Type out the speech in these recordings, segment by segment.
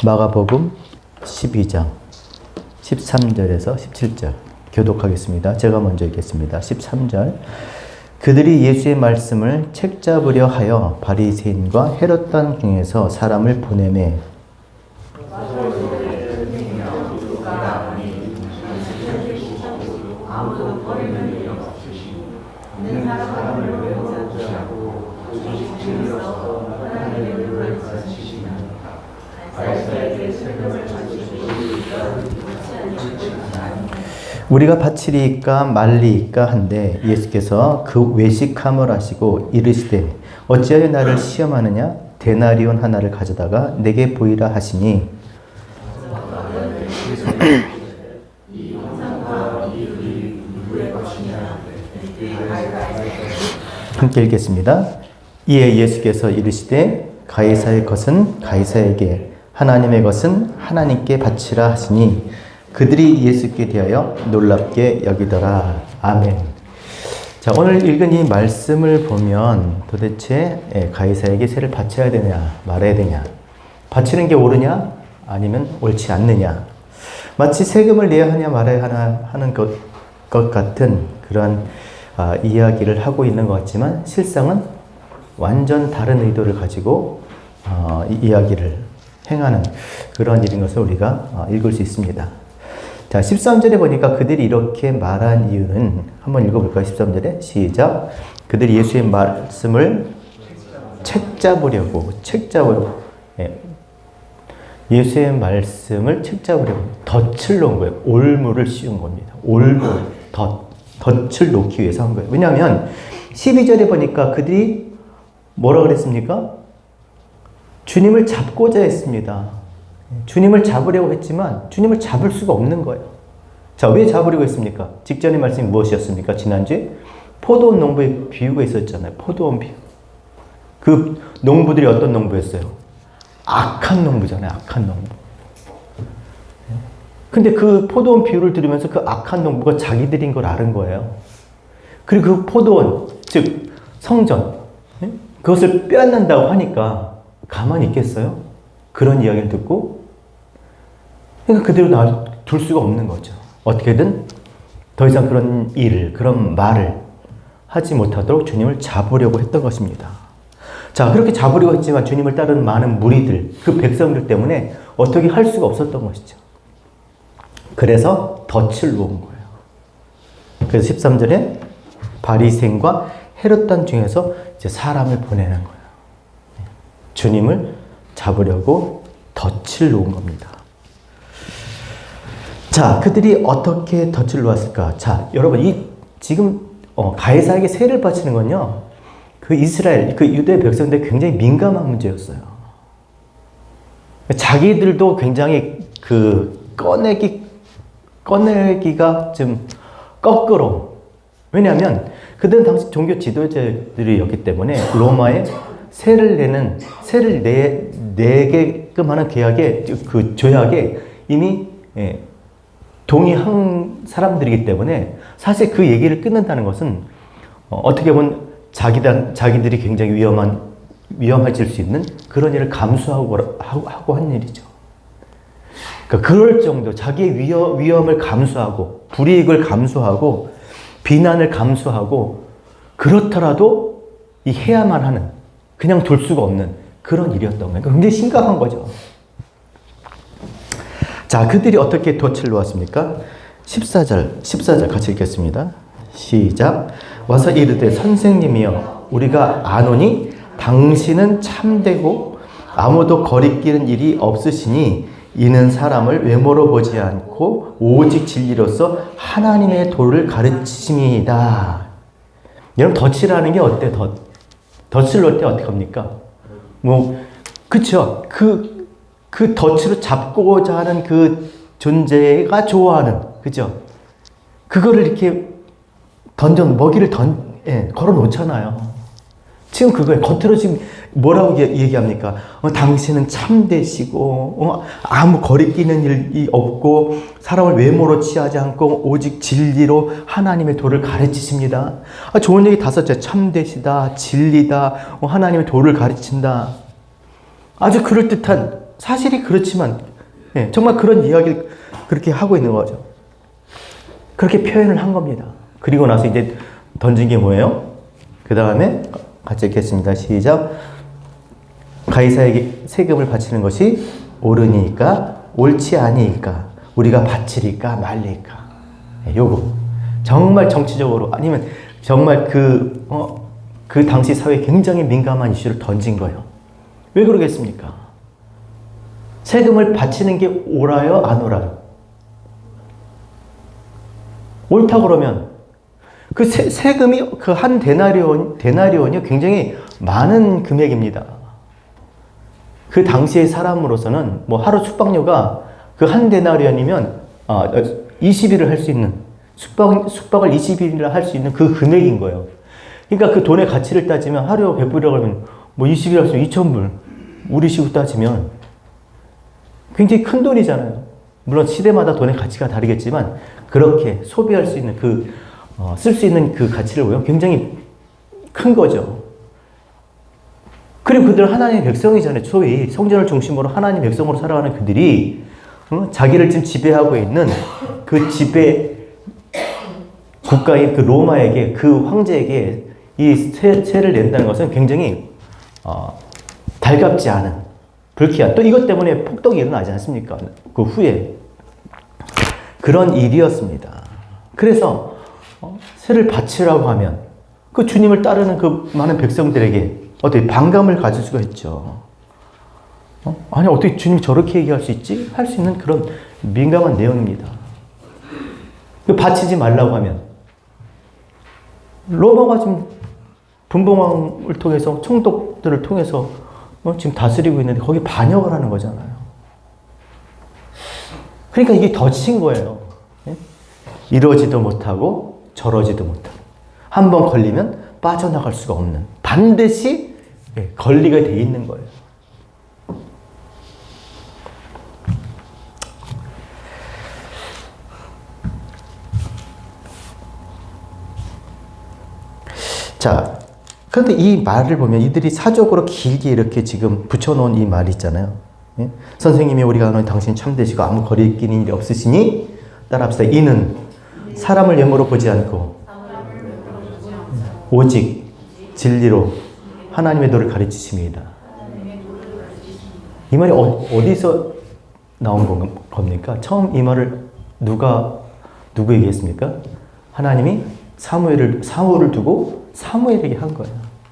마가복음 12장 13절에서 17절 교독하겠습니다. 제가 먼저 읽겠습니다. 13절. 그들이 예수의 말씀을 책잡으려 하여 바리새인과 헤롯 당 중에서 사람을 보내매 우리가 바치리이까 말리이까 한데 예수께서 그 외식함을 하시고 이르시되 어찌하여 나를 시험하느냐 데나리온 하나를 가져다가 내게 보이라 하시니 함께 읽겠습니다. 이에 예수께서 이르시되 가이사의 것은 가이사에게 하나님의 것은 하나님께 바치라 하시니 그들이 예수께 대하여 놀랍게 여기더라. 아멘. 자, 오늘 읽은 이 말씀을 보면 도대체 가이사에게 세를 바쳐야 되냐 말아야 되냐, 바치는 게 옳으냐 아니면 옳지 않느냐, 마치 세금을 내야 하냐 말아야 하나 하는 것 같은 그런 이야기를 하고 있는 것 같지만 실상은 완전 다른 의도를 가지고 이야기를 행하는 그런 일인 것을 우리가 읽을 수 있습니다. 자, 13절에 보니까 그들이 이렇게 말한 이유는 한번 읽어볼까요? 13절에 시작. 그들이 예수의 말씀을 책잡으려고 예수의 말씀을 책잡으려고 덫을 놓은 거예요. 올무를 씌운 겁니다. 올무, 덫을 놓기 위해서 한 거예요. 왜냐하면 12절에 보니까 그들이 뭐라 그랬습니까? 주님을 잡고자 했습니다. 주님을 잡으려고 했지만 주님을 잡을 수가 없는 거예요. 자, 왜 잡으려고 했습니까? 직전의 말씀이 무엇이었습니까? 지난주에 포도원 농부의 비유가 있었잖아요. 포도원 비유. 그 농부들이 어떤 농부였어요? 악한 농부잖아요. 악한 농부. 근데 그 포도원 비유를 들으면서 그 악한 농부가 자기들인 걸 아는 거예요. 그리고 그 포도원, 즉 성전, 그것을 빼앗는다고 하니까 가만히 있겠어요? 그런 이야기를 듣고 그러니까 그대로 놔둘 수가 없는 거죠. 어떻게든 더 이상 그런 일을, 그런 말을 하지 못하도록 주님을 잡으려고 했던 것입니다. 자, 그렇게 잡으려고 했지만 주님을 따르는 많은 무리들, 그 백성들 때문에 어떻게 할 수가 없었던 것이죠. 그래서 덫을 놓은 거예요. 그래서 13절에 바리새인과 헤롯단 중에서 이제 사람을 보내는 거예요. 주님을 잡으려고 덫을 놓은 겁니다. 자, 그들이 어떻게 덫을 놓았을까? 자, 여러분, 지금 가이사에게 세를 바치는 건요, 그 이스라엘, 그 유대 백성들 굉장히 민감한 문제였어요. 자기들도 굉장히 꺼내기가 좀 거꾸로. 왜냐하면 그들은 당시 종교 지도자들이었기 때문에 로마에 세를 내게끔 하는 계약에, 그 조약에 이미 동의한 사람들이기 때문에 사실 그 얘기를 끊는다는 것은 어떻게 보면 자기들이 굉장히 위험해질 수 있는 그런 일을 감수하고 한 일이죠. 그러니까 그럴 정도 자기의 위험을 감수하고 불이익을 감수하고 비난을 감수하고 그렇더라도 해야만 하는, 그냥 둘 수가 없는 그런 일이었던 거예요. 그러니까 굉장히 심각한 거죠. 자, 그들이 어떻게 덫을 놓았습니까? 14절 같이 읽겠습니다. 시작. 와서 이르되 선생님이여 우리가 아노니 당신은 참되고 아무도 거리끼는 일이 없으시니 이는 사람을 외모로 보지 않고 오직 진리로서 하나님의 도를 가르치심이다. 여러분, 덫이라는 게 어때? 덫을 놓을 때 어떻게 합니까? 그쵸. 그 덫으로 잡고자 하는 그 존재가 좋아하는, 그죠? 그거를 이렇게 먹이를 걸어 놓잖아요. 지금 그거예요. 겉으로 지금 뭐라고 얘기합니까? 당신은 참되시고, 아무 거리끼는 일이 없고, 사람을 외모로 취하지 않고, 오직 진리로 하나님의 도를 가르치십니다. 좋은 얘기 5째. 참되시다, 진리다, 하나님의 도를 가르친다. 아주 그럴듯한 사실이 그렇지만 예, 정말 그런 이야기를 그렇게 하고 있는 거죠. 그렇게 표현을 한 겁니다. 그리고 나서 이제 던진 게 뭐예요? 그 다음에 같이 읽겠습니다. 시작. 가이사에게 세금을 바치는 것이 옳으니까 옳지 아니니까 우리가 바치리까 말리까. 네, 요거 정말 정치적으로 아니면 정말 그 당시 사회에 굉장히 민감한 이슈를 던진 거예요. 왜 그러겠습니까? 세금을 바치는 게 옳아요? 안 옳아요? 옳다 그러면 그 세금이 그 한 데나리온이 굉장히 많은 금액입니다. 그 당시의 사람으로서는 뭐 하루 숙박료가 그 한 데나리온이면 20일을 할 수 있는 숙박을 20일이나 할 수 있는 그 금액인 거예요. 그러니까 그 돈의 가치를 따지면 하루 100불이라고 하면 뭐 20일 할 수 있는 2,000불 우리식으로 따지면 굉장히 큰 돈이잖아요. 물론 시대마다 돈의 가치가 다르겠지만 그렇게 소비할 수 있는 쓸 수 있는 그 가치를 보면 굉장히 큰 거죠. 그리고 그들은 하나님의 백성이잖아요. 소위 성전을 중심으로 하나님의 백성으로 살아가는 그들이 자기를 지금 지배하고 있는 그 지배 국가인 그 로마에게 그 황제에게 이 세를 낸다는 것은 굉장히 달갑지 않은 불쾌한 또 이것 때문에 폭동이 일어나지 않습니까? 그 후에 그런 일이었습니다. 그래서 세를 바치라고 하면 그 주님을 따르는 그 많은 백성들에게 어떻게 반감을 가질 수가 있죠. 아니 어떻게 주님이 저렇게 얘기할 수 있지? 할 수 있는 그런 민감한 내용입니다. 바치지 말라고 하면 로마가 지금 분봉왕을 통해서 총독들을 통해서 지금 다스리고 있는데 거기 반역을 하는 거잖아요. 그러니까 이게 덧친 거예요. 이러지도 못하고 저러지도 못하고 한 번 걸리면 빠져나갈 수가 없는 반드시 걸리게 돼 있는 거예요. 자, 그런데 이 말을 보면 이들이 사적으로 길게 이렇게 지금 붙여놓은 이 말이 있잖아요. 예? 선생님이 우리가 아는 당신 참되시고 아무 거리끼는 일이 없으시니 따라합시다. 이는 사람을 외모로 보지 않고 오직 진리로 하나님의 도를 가르치십니다. 이 말이 어디서 나온 겁니까? 처음 이 말을 누구에게 했습니까? 하나님이 사울을 두고 사무엘에게 한 거예요.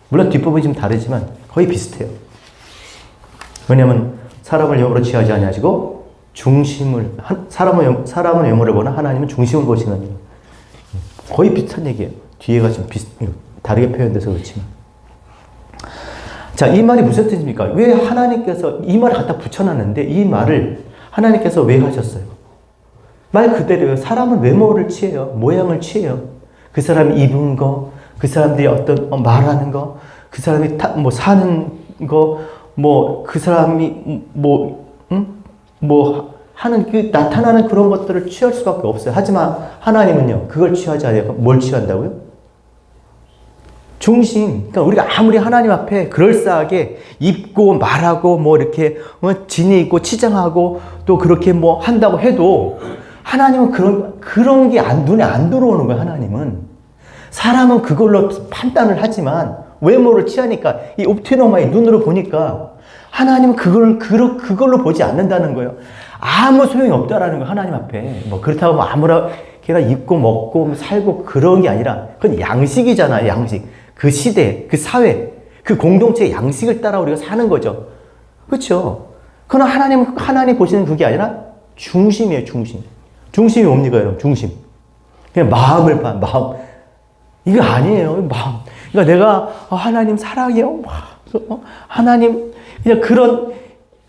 물론 뒷부분이 좀 다르지만 거의 비슷해요. 왜냐하면 사람을 영으로 취하지 아니하시고 중심을 사람은 영으로 보나 하나님은 중심을 보시는 거의 비슷한 얘기예요. 뒤에가 좀 다르게 표현돼서 그렇지만 자, 이 말이 무슨 뜻입니까? 왜 하나님께서 이 말을 갖다 붙여놨는데 이 말을 하나님께서 왜 하셨어요? 말 그대로요. 사람은 외모를 취해요. 모양을 취해요. 그 사람이 입은 거, 그 사람들이 어떤 말하는 거, 그 사람이 사는 거, 그 사람이 하는 그 나타나는 그런 것들을 취할 수밖에 없어요. 하지만 하나님은요, 그걸 취하지 않아요. 뭘 취한다고요? 중심. 그러니까 우리가 아무리 하나님 앞에 그럴싸하게 입고 말하고 이렇게 지니 있고 치장하고 또 그렇게 한다고 해도 하나님은 그런 게 눈에 안 들어오는 거예요. 하나님은. 사람은 그걸로 판단을 하지만 외모를 취하니까 이 옵티노마의 눈으로 보니까 하나님은 그걸로 보지 않는다는 거예요. 아무 소용이 없다라는 거예요. 하나님 앞에. 그렇다고 아무렇게나 입고 먹고 살고 그런 게 아니라 그건 양식이잖아요. 양식. 그 시대, 그 사회, 그 공동체의 양식을 따라 우리가 사는 거죠. 그렇죠? 그러나 하나님 보시는 그게 아니라 중심이에요. 중심. 중심이 뭡니까, 여러분? 중심. 그냥 마음을 봐. 마음. 이거 아니에요. 마음. 그러니까 내가 하나님 사랑해요. 하나님 그냥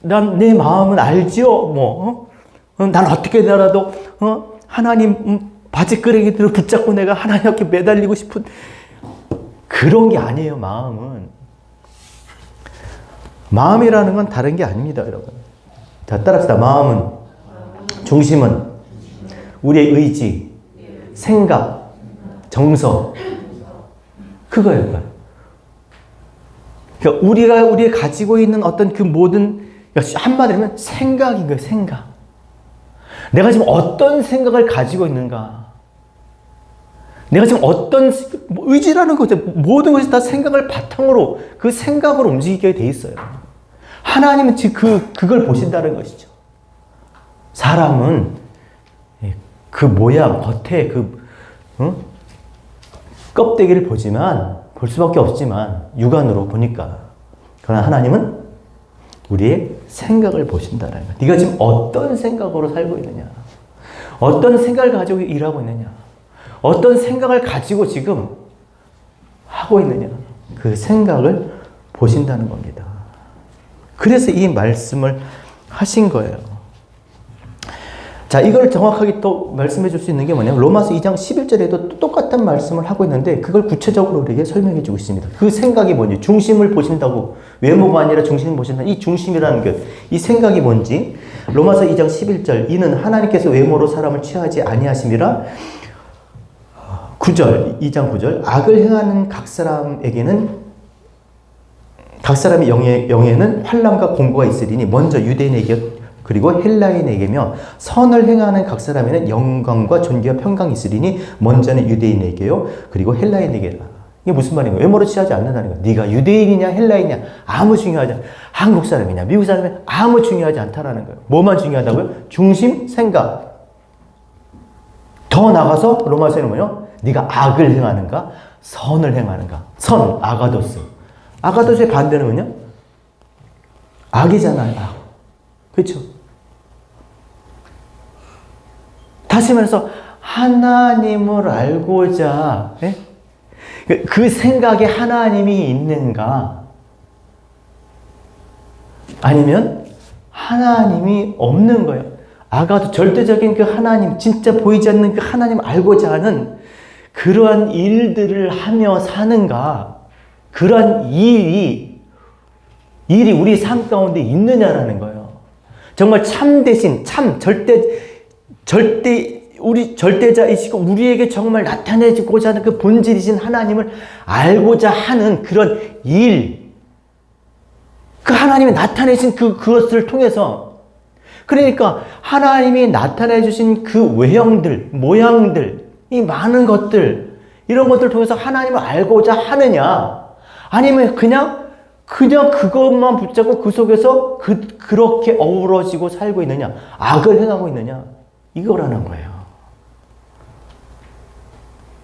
난 내 마음은 알지요. 난 어떻게 되더라도 하나님 바지끄레기들을 붙잡고 내가 하나님 앞에 매달리고 싶은 그런 게 아니에요. 마음이라는 건 다른 게 아닙니다, 여러분. 자, 따라합시다. 마음은 중심은 우리의 의지, 생각, 정서 그거예요. 그러니까 우리가 가지고 있는 어떤 그 모든 그러니까 한마디로 하면 생각인 거예요, 생각. 내가 지금 어떤 생각을 가지고 있는가. 내가 지금 어떤 의지라는 것에 모든 것이 다 생각을 바탕으로 그 생각으로 움직이게 돼 있어요. 하나님은 지금 그걸 보신다는 것이죠. 사람은 그 모양, 겉에 껍데기를 보지만, 볼 수밖에 없지만, 육안으로 보니까. 그러나 하나님은 우리의 생각을 보신다는 거예요. 네가 지금 어떤 생각으로 살고 있느냐. 어떤 생각을 가지고 일하고 있느냐. 어떤 생각을 가지고 지금 하고 있느냐. 그 생각을 보신다는 겁니다. 그래서 이 말씀을 하신 거예요. 자, 이걸 정확하게 또 말씀해 줄 수 있는 게 뭐냐면 로마서 2장 11절에도 똑같은 말씀을 하고 있는데 그걸 구체적으로 우리에게 설명해 주고 있습니다. 그 생각이 뭔지, 중심을 보신다고, 외모가 아니라 중심을 보신다. 이 중심이라는 것, 이 생각이 뭔지 로마서 2장 11절 이는 하나님께서 외모로 사람을 취하지 아니하심이라 9절, 2장 9절 악을 행하는 각 사람에게는 각 사람의 영에는 환난과 공고가 있으리니 먼저 유대인에게 그리고 헬라인에게며 선을 행하는 각 사람에는 영광과 존귀와 평강이 있으리니 먼저는 유대인에게요 그리고 헬라인에게라. 이게 무슨 말인가요? 외모로 취하지 않는다는 거예요. 네가 유대인이냐 헬라인이냐 아무 중요하지 않아. 한국 사람이냐 미국 사람이냐 아무 중요하지 않다라는 거예요. 뭐만 중요하다고요? 중심, 생각. 더 나가서 로마서에는 뭐예요? 네가 악을 행하는가 선을 행하는가. 선, 아가도스. 아가도스의 반대는 뭐냐? 악이잖아요. 악. 그렇죠? 다시 말해서 하나님을 알고자 그 생각에 하나님이 있는가? 아니면 하나님이 없는 거예요. 아가도 절대적인 그 하나님, 진짜 보이지 않는 그 하나님 알고자 하는 그러한 일들을 하며 사는가? 그러한 일이 우리 삶 가운데 있느냐라는 거예요. 정말 참되신, 우리 절대자이시고 우리에게 정말 나타내고자 하는 그 본질이신 하나님을 알고자 하는 그런 일, 그 하나님이 나타내신 그것을 통해서, 그러니까 하나님이 나타내 주신 그 외형들, 모양들, 이 많은 것들, 이런 것들을 통해서 하나님을 알고자 하느냐, 아니면 그냥 그것만 붙잡고 그 속에서 그렇게 어우러지고 살고 있느냐, 악을 행하고 있느냐, 이거라는 거예요.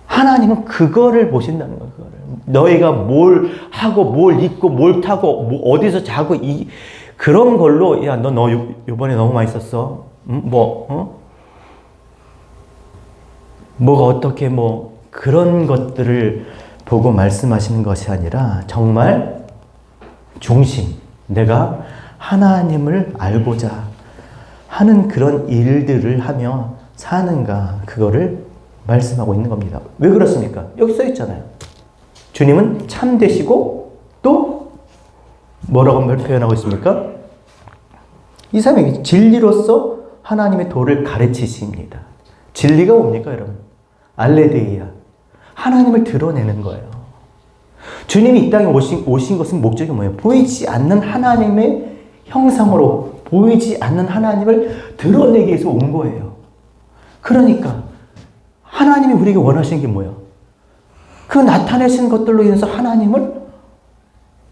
하나님은 그거를 보신다는 거예요. 그거를. 너희가 뭘 하고 뭘 입고 뭘 타고 뭐 어디서 자고 그런 걸로 야, 너 요번에 너무 맛있었어. 뭐가 어떻게 그런 것들을 보고 말씀하시는 것이 아니라 정말 중심, 내가 하나님을 알고자 하는 그런 일들을 하며 사는가, 그거를 말씀하고 있는 겁니다. 왜 그렇습니까? 여기 써 있잖아요. 주님은 참되시고 또 뭐라고 표현하고 있습니까? 이 사람이 진리로서 하나님의 도를 가르치십니다. 진리가 뭡니까, 여러분? 알레데이아. 하나님을 드러내는 거예요. 주님이 이 땅에 오신 것은 목적이 뭐예요? 보이지 않는 하나님의 형상으로 보이지 않는 하나님을 드러내기 위해서 온 거예요. 그러니까 하나님이 우리에게 원하시는 게 뭐예요? 그 나타내신 것들로 인해서 하나님을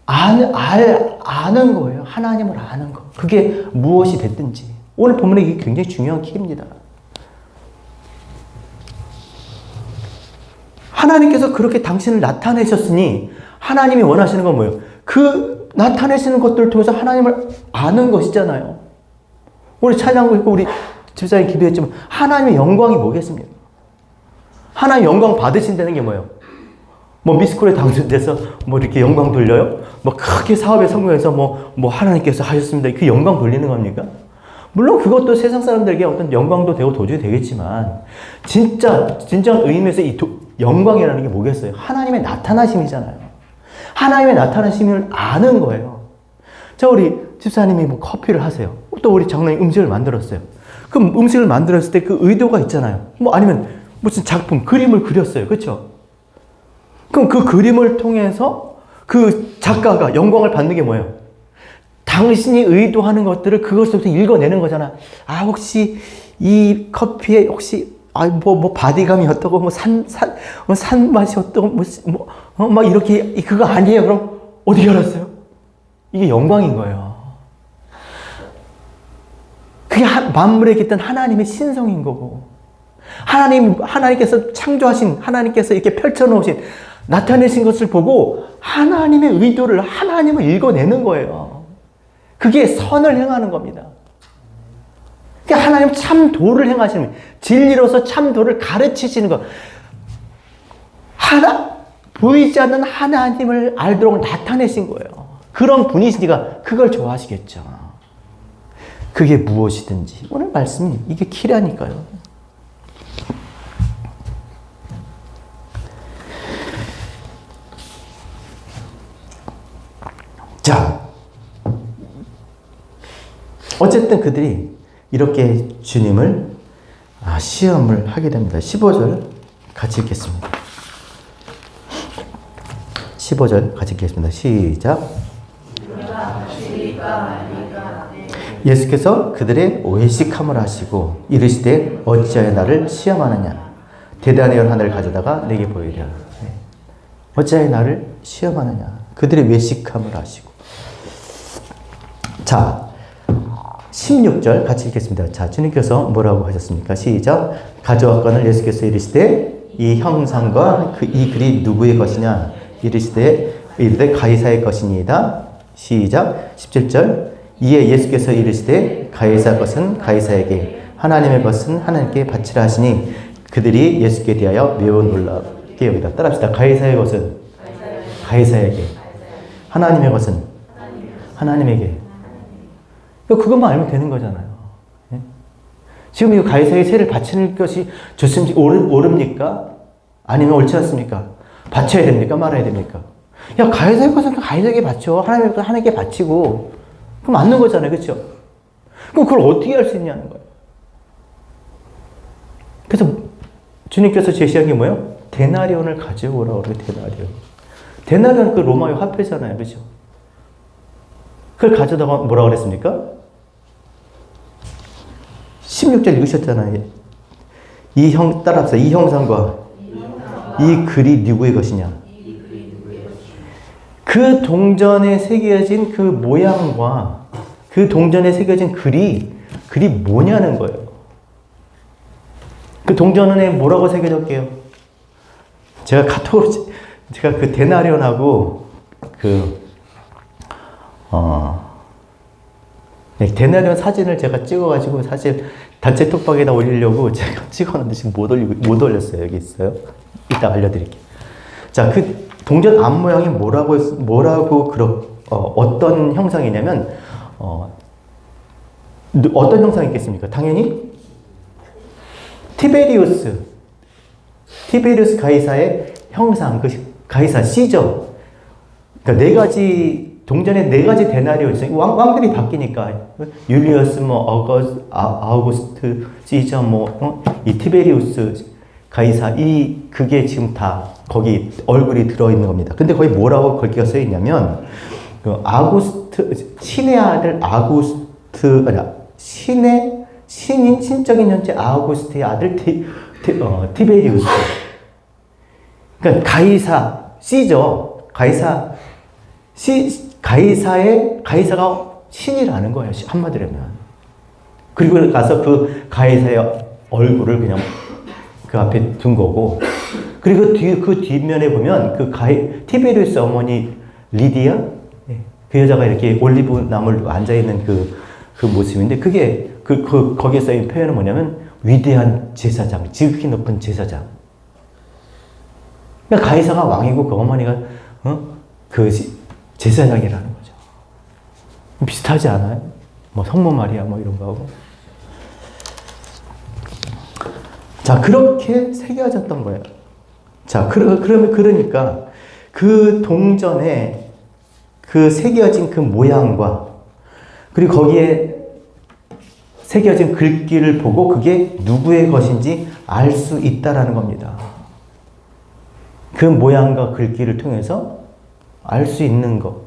아는 거예요. 하나님을 아는 거. 그게 무엇이 됐든지. 오늘 본문에 이게 굉장히 중요한 킥입니다. 하나님께서 그렇게 당신을 나타내셨으니 하나님이 원하시는 건 뭐예요? 그 나타내시는 것들을 통해서 하나님을 아는 것이잖아요. 우리 찬양도 있고 우리 집사님 기도했지만 하나님의 영광이 뭐겠습니까? 하나님 영광 받으신다는 게 뭐예요? 미스콜에 당선돼서 이렇게 영광 돌려요? 크게 사업에 성공해서 하나님께서 하셨습니다. 그 영광 돌리는 겁니까? 물론 그것도 세상 사람들에게 어떤 영광도 되고 도저히 되겠지만 진정 의미에서 이 영광이라는 게 뭐겠어요? 하나님의 나타나심이잖아요. 하나님의 나타나심을 아는 거예요. 자, 우리 집사님이 커피를 하세요. 또 우리 장로님 음식을 만들었어요. 그럼 음식을 만들었을 때 그 의도가 있잖아요. 아니면 무슨 작품, 그림을 그렸어요. 그렇죠? 그럼 그 그림을 통해서 그 작가가 영광을 받는 게 뭐예요? 당신이 의도하는 것들을 그것부터 읽어내는 거잖아. 아, 혹시 이 커피에 혹시 뭐 바디감이 어떠고 산 맛이 어떠고 막 이렇게 그거 아니에요. 그럼 어떻게 알았어요? 이게 영광인 거예요. 그게 만물에 깃든 하나님의 신성인 거고, 하나님께서 창조하신, 하나님께서 이렇게 펼쳐놓으신, 나타내신 것을 보고 하나님의 의도를, 하나님을 읽어내는 거예요. 그게 선을 행하는 겁니다. 그러니까 하나님 참 도를 행하시는, 진리로서 참 도를 가르치시는 것. 보이지 않는 하나님을 알도록 나타내신 거예요. 그런 분이시니까 그걸 좋아하시겠죠. 그게 무엇이든지. 오늘 말씀이 이게 키라니까요. 자, 어쨌든 그들이 이렇게 주님을 시험을 하게 됩니다. 15절 같이 읽겠습니다. 15절 같이 읽겠습니다. 시작. 예수께서 그들의 오해식함을 하시고 이르시되 어찌하여 나를 시험하느냐. 대단히 하늘을 가져다가 내게 보이랴. 어찌하여 나를 시험하느냐. 그들의 외식함을 하시고. 자, 16절 같이 읽겠습니다. 자, 주님께서 뭐라고 하셨습니까? 시작. 가져왔거늘 예수께서 이르시되 이 형상과 이 글이 누구의 것이냐. 이르시되 가이사의 것이니이다. 시작. 17절. 이에 예수께서 이르시되 가이사 것은 가이사에게, 하나님의 것은 하나님께 바치라 하시니 그들이 예수께 대하여 매우 놀랍게 여기다. 따라합시다. 가이사의 것은 가이사에게, 하나님의 것은 하나님에게. 그것만 알면 되는 거잖아요. 지금 이 가이사의 세를 바치는 것이 좋습니까? 옳습니까? 아니면 옳지 않습니까? 바쳐야 됩니까? 말아야 됩니까? 야, 가이사의 것은 가이사에게 바쳐. 하나님의 것은 하나님께 바치고. 그럼 맞는 거잖아요. 그렇죠? 그럼 그걸 어떻게 할 수 있냐는 거예요. 그래서 주님께서 제시한 게 뭐예요? 데나리온을 가져오라고 그래요. 데나리온. 데나리온 그 로마의 화폐잖아요. 그렇죠? 그걸 가져다가 뭐라고 그랬습니까? 16절 읽으셨잖아요. 따라합시다. 이 형상과 이 글이 누구의 것이냐. 그 동전에 새겨진 그 모양과 그 동전에 새겨진 글이 뭐냐는 거예요. 그 동전에 뭐라고 새겨졌게요? 제가 그 데나리온하고 데나리온 사진을 제가 찍어가지고 사실 단체 톡방에다 올리려고 제가 찍었는데 지금 못 올렸어요. 여기 있어요. 이따 알려드릴게요. 자, 그 동전 앞 모양이 어떤 형상이냐면, 어떤 형상이 있겠습니까? 당연히 티베리우스 가이사의 형상, 그 가이사 시저. 그러니까 동전에 4가지 데나리온 있어요. 왕들이 바뀌니까. 율리어스, 아우구스트, 시저, 이 티베리우스, 가이사, 그게 지금 다 거기 얼굴이 들어있는 겁니다. 근데 거기 뭐라고 거기가 써있냐면, 신의 아들 신적인 현재 아우구스트의 아들 티베리우스. 그러니까 가이사가 신이라는 거예요. 한마디로 하면. 그리고 가서 그 가이사의 얼굴을 그냥 그 앞에 둔 거고, 그리고 그 뒷면에 보면 티베리우스 어머니 리디아, 그 여자가 이렇게 올리브 나무를 앉아있는 그 모습인데, 그게 거기에 써있는 표현은 뭐냐면 위대한 제사장, 지극히 높은 제사장. 그러니까 가이사가 왕이고 그 어머니가 그 제사장이라는 거죠. 비슷하지 않아요? 성모 마리아 이런 거하고. 자, 그렇게 새겨졌던 거예요. 자, 그러니까 그 동전에 그 새겨진 그 모양과 그리고 거기에 새겨진 글귀를 보고 그게 누구의 것인지 알 수 있다라는 겁니다. 그 모양과 글귀를 통해서 알 수 있는 것.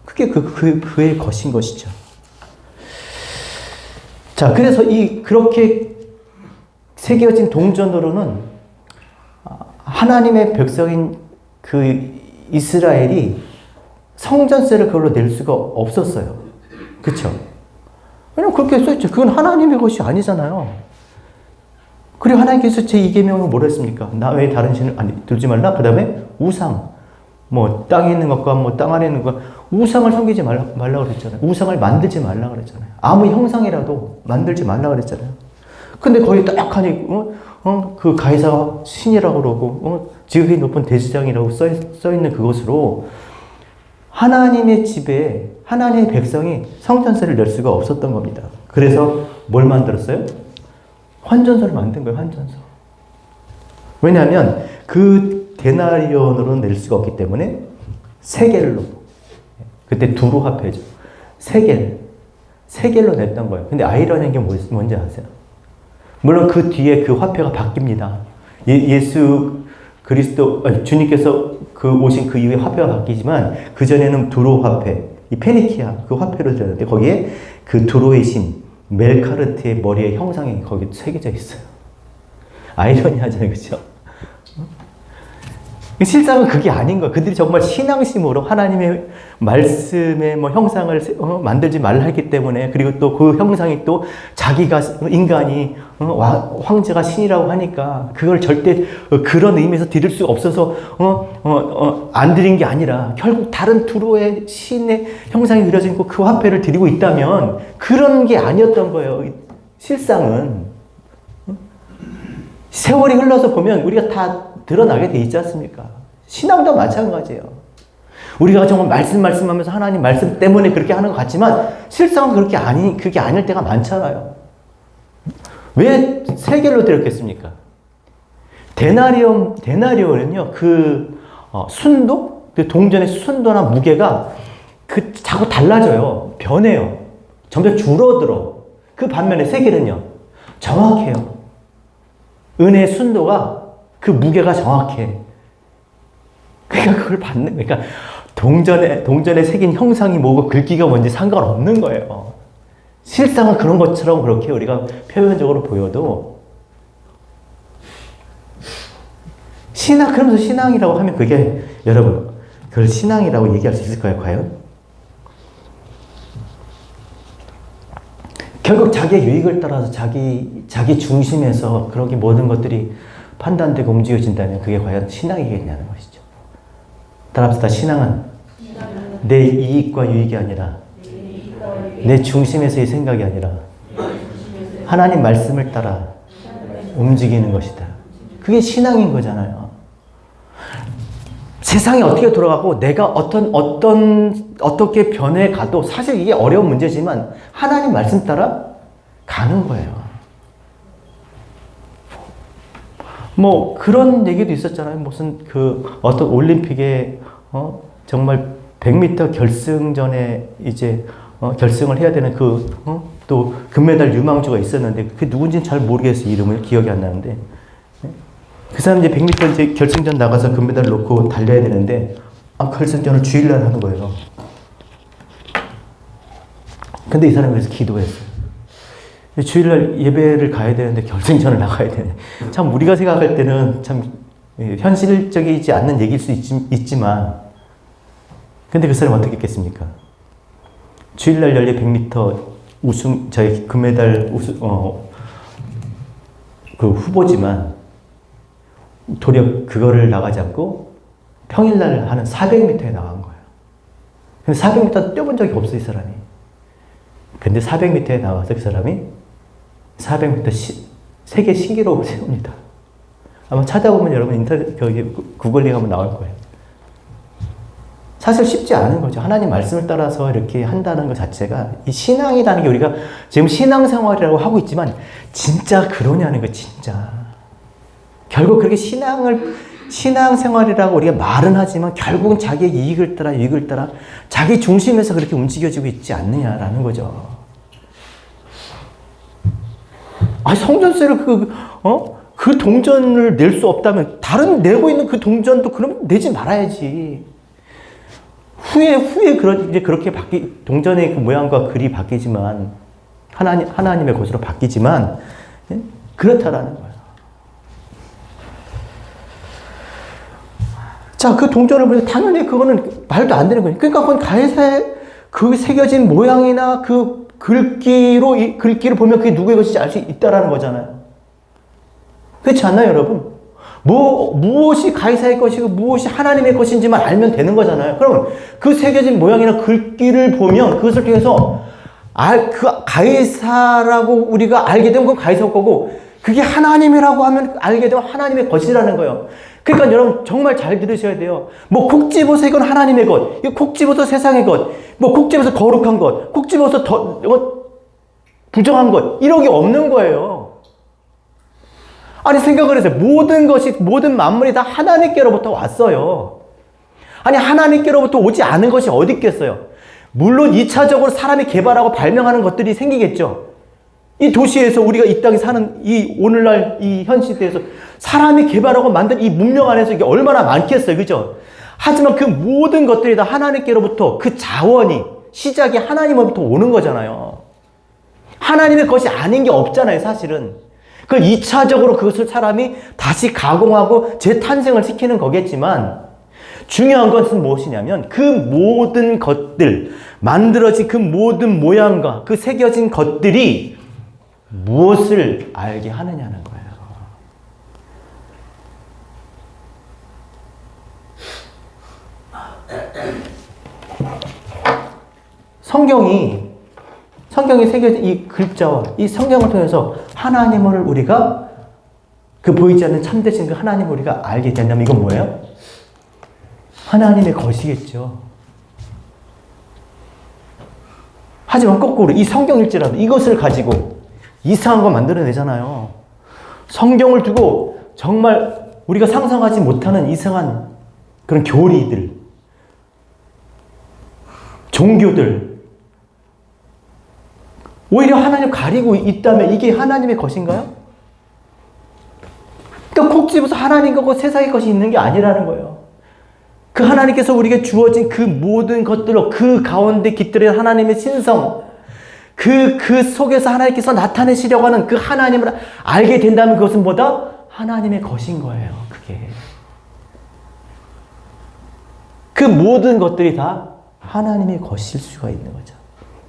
그게 그의 것인 것이죠. 자, 그래서 그렇게 새겨진 동전으로는 하나님의 백성인 그 이스라엘이 성전세를 그걸로 낼 수가 없었어요. 그쵸? 왜냐면 그렇게 써있죠. 그건 하나님의 것이 아니잖아요. 그리고 하나님께서 제2계명은 뭐라 했습니까? 나 외에 다른 신을 두지 말라. 그 다음에 우상. 뭐 땅에 있는 것과 뭐 땅 안에 있는 것과 우상을 섬기지 말라 그랬잖아요. 우상을 만들지 말라 그랬잖아요. 아무 형상이라도 만들지 말라 그랬잖아요. 근데 거기 딱 하니 그 가이사가 신이라고 그러고 지극히 높은 대제사장이라고 써있는 그것으로 하나님의 집에 하나님의 백성이 성전세를 낼 수가 없었던 겁니다. 그래서 뭘 만들었어요? 환전소를 만든 거예요. 환전소. 왜냐하면 그 데나리온으로 낼 수가 없기 때문에 세겔로, 그때 두루 화폐죠. 세겔로 냈던 거예요. 근데 아이러니한 게 뭔지 아세요? 물론 그 뒤에 그 화폐가 바뀝니다. 예수 그리스도 주님께서 오신 그 이후에 화폐가 바뀌지만 그 전에는 두로 화폐, 이 페니키아 그 화폐로 들었는데 거기에 그 두로의 신 멜카르트의 머리의 형상이 거기 새겨져 있어요. 아이러니하잖아요, 그렇죠? 실상은 그게 아닌 거야. 그들이 정말 신앙심으로 하나님의 말씀의 뭐 형상을 만들지 말라 했기 때문에, 그리고 또 그 형상이 또 자기가 인간이 황제가 신이라고 하니까 그걸 절대 그런 의미에서 드릴 수가 없어서 안 드린 게 아니라 결국 다른 두로의 신의 형상이 그려진 그 화폐를 드리고 있다면 그런 게 아니었던 거예요. 실상은 세월이 흘러서 보면 우리가 다 드러나게 돼 있지 않습니까? 신앙도 마찬가지예요. 우리가 정말 말씀하면서 하나님 말씀 때문에 그렇게 하는 것 같지만 실상은 그게 아닐 때가 많잖아요. 왜 세겔로 드렸겠습니까? 데나리온은요, 순도? 그 동전의 순도나 무게가 자꾸 달라져요. 변해요. 점점 줄어들어. 그 반면에 세겔은요, 정확해요. 은혜의 순도가 그 무게가 정확해. 그러니까 그걸 받는, 그러니까 동전에 새긴 형상이 뭐고 글귀가 뭔지 상관없는 거예요. 실상은 그런 것처럼 그렇게 우리가 표면적으로 보여도 그러면서 신앙이라고 하면 그게 여러분 그걸 신앙이라고 얘기할 수 있을까요, 과연? 결국 자기의 유익을 따라서 자기 중심에서 그렇게 모든 것들이 판단되고 움직여진다면 그게 과연 신앙이겠냐는 것이죠. 따라합시다. 신앙은 내 이익과 유익이 아니라 내 중심에서의 생각이 아니라 하나님 말씀을 따라 움직이는 것이다. 그게 신앙인 거잖아요. 세상이 어떻게 돌아가고 내가 어떻게 변해가도 사실 이게 어려운 문제지만 하나님 말씀 따라 가는 거예요. 뭐 그런 얘기도 있었잖아요. 무슨 어떤 올림픽에 정말 100m 결승전에 이제 결승을 해야 되는 또 금메달 유망주가 있었는데 그게 누군지는 잘 모르겠어요. 이름을 기억이 안 나는데 그 사람 이제 100m 이제 결승전 나가서 금메달 놓고 달려야 되는데 결승전을 주일날 하는 거예요. 근데 이 사람이 그래서 기도했어요. 주일날 예배를 가야 되는데 결승전을 나가야 되네. 참 우리가 생각할 때는 참 현실적이지 않는 얘기일 수 있지만 근데 그 사람은 어떻게 했겠습니까? 주일날 열린 100m 저희 금메달 그 후보지만 도리어 그거를 나가지 않고 평일날 하는 400m에 나간 거예요. 근데 400m 뛰어본 적이 없어요, 이 사람이. 근데 400m에 나와서 그 사람이 400m 세계 신기록을 세웁니다. 아마 찾아보면 여러분 구글링 하면 나올 거예요. 사실 쉽지 않은 거죠. 하나님 말씀을 따라서 이렇게 한다는 것 자체가 이 신앙이라는 게 우리가 지금 신앙생활이라고 하고 있지만 진짜 그러냐는 거 진짜. 결국 그렇게 신앙생활이라고 우리가 말은 하지만 결국은 자기의 이익을 따라 자기 중심에서 그렇게 움직여지고 있지 않느냐라는 거죠. 성전세를 그 동전을 낼 수 없다면 다른 내고 있는 그 동전도 그럼 내지 말아야지. 후에 이제 그렇게 동전의 그 모양과 글이 바뀌지만, 하나님의 것으로 바뀌지만, 예? 그렇다라는 거예요. 자, 그 동전을 보면 당연히 그거는 말도 안 되는 거예요. 그러니까 그건 가이사의 그 새겨진 모양이나 그 글귀를 보면 그게 누구의 것인지 알 수 있다라는 거잖아요. 그렇지 않나요, 여러분? 무엇이 가이사의 것이고 무엇이 하나님의 것인지만 알면 되는 거잖아요. 그러면 그 새겨진 모양이나 글귀를 보면 그것을 통해서 그 가이사라고 우리가 알게 되면 그건 가이사 거고, 그게 하나님이라고 하면 알게 되면 하나님의 것이라는 거예요. 그러니까 여러분 정말 잘 들으셔야 돼요. 뭐 콕 집어서 이건 하나님의 것, 콕 집어서 세상의 것, 뭐 콕 집어서 거룩한 것, 콕 집어서 부정한 것, 이런 게 없는 거예요. 아니, 생각을 해서 모든 만물이 다 하나님께로부터 왔어요. 아니, 하나님께로부터 오지 않은 것이 어디 있겠어요? 물론 2차적으로 사람이 개발하고 발명하는 것들이 생기겠죠. 이 도시에서 우리가 이 땅에 사는 이 오늘날 이 현 시대에서 사람이 개발하고 만든 이 문명 안에서 이게 얼마나 많겠어요. 그죠? 하지만 그 모든 것들이 다 하나님께로부터 그 자원이, 시작이 하나님으로부터 오는 거잖아요. 하나님의 것이 아닌 게 없잖아요, 사실은. 그 2차적으로 그것을 사람이 다시 가공하고 재탄생을 시키는 거겠지만, 중요한 것은 무엇이냐면 그 모든 것들, 만들어진 그 모든 모양과 그 새겨진 것들이 무엇을 알게 하느냐는 거예요. 성경이 새겨진 이 글자와 이 성경을 통해서 하나님을 우리가 그 보이지 않는 참되신 그 하나님을 우리가 알게 된다면 이건 뭐예요? 하나님의 것이겠죠. 하지만 거꾸로 이 성경일지라도 이것을 가지고 이상한 거 만들어내잖아요. 성경을 두고 정말 우리가 상상하지 못하는 이상한 그런 교리들, 종교들, 오히려 하나님을 가리고 있다면 이게 하나님의 것인가요? 그러니까 콕 집어서 하나님 거고 세상의 것이 있는 게 아니라는 거예요. 그 하나님께서 우리에게 주어진 그 모든 것들로 그 가운데 깃들인 하나님의 신성, 그 속에서 하나님께서 나타내시려고 하는 그 하나님을 알게 된다면 그것은 뭐다? 하나님의 것인 거예요, 그게. 그 모든 것들이 다 하나님의 것일 수가 있는 거죠.